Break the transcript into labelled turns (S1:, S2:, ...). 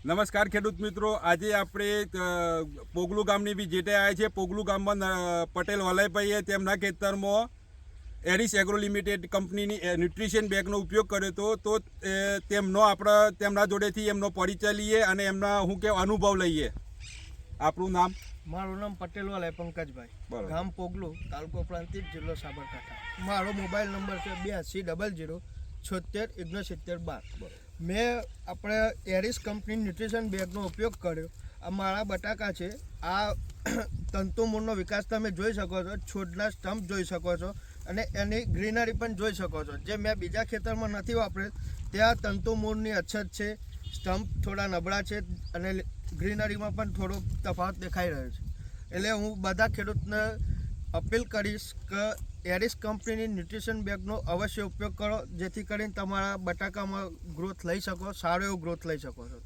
S1: નમસ્કાર ખેડૂત મિત્રો, આજે આપણે પોગલું ગામની વિઝિટે આવ્યા છે. પોગલું ગામમાં પટેલ વલયભાઈએ તેમના ખેતરમાં એરિસ એગ્રો લિમિટેડ કંપનીની ન્યુટ્રિશન બેગનો ઉપયોગ કર્યો હતો. તો તેમના જોડેથી એમનો પરિચય લઈએ અને એમના અનુભવ લઈએ. આપણું નામ?
S2: મારું નામ પટેલ વલય પંકજભાઈ, ગામ પોગલું, તાલુકો પ્રાંતિજ, જિલ્લો સાબરકાંઠા. મારો મોબાઈલ નંબર છે 8200 76 69 12. મેં આપણે એરિસ કંપની ન્યુટ્રિશન બેગનો ઉપયોગ કર્યો. આ મારા બટાકા છે. આ તંતુમૂળનો વિકાસ તમે જોઈ શકો છો, છોડના સ્ટમ્પ જોઈ શકો છો અને એની ગ્રીનરી પણ જોઈ શકો છો. જે મેં બીજા ખેતરમાં નથી વાપરે ત્યાં તંતુમૂળની અછત છે, સ્ટમ્પ થોડા નબળા છે અને ગ્રીનરીમાં પણ થોડો તફાવત દેખાઈ રહ્યો છે. એટલે હું બધા ખેડૂતને અપીલ કરીશ કે એરિસ કંપનીની ન્યુટ્રિશન બેગનો અવશ્ય ઉપયોગ કરો, જેથી કરીને તમારા બટાકામાં ગ્રોથ લઈ શકો, સારો એવો ગ્રોથ લઈ શકો છો.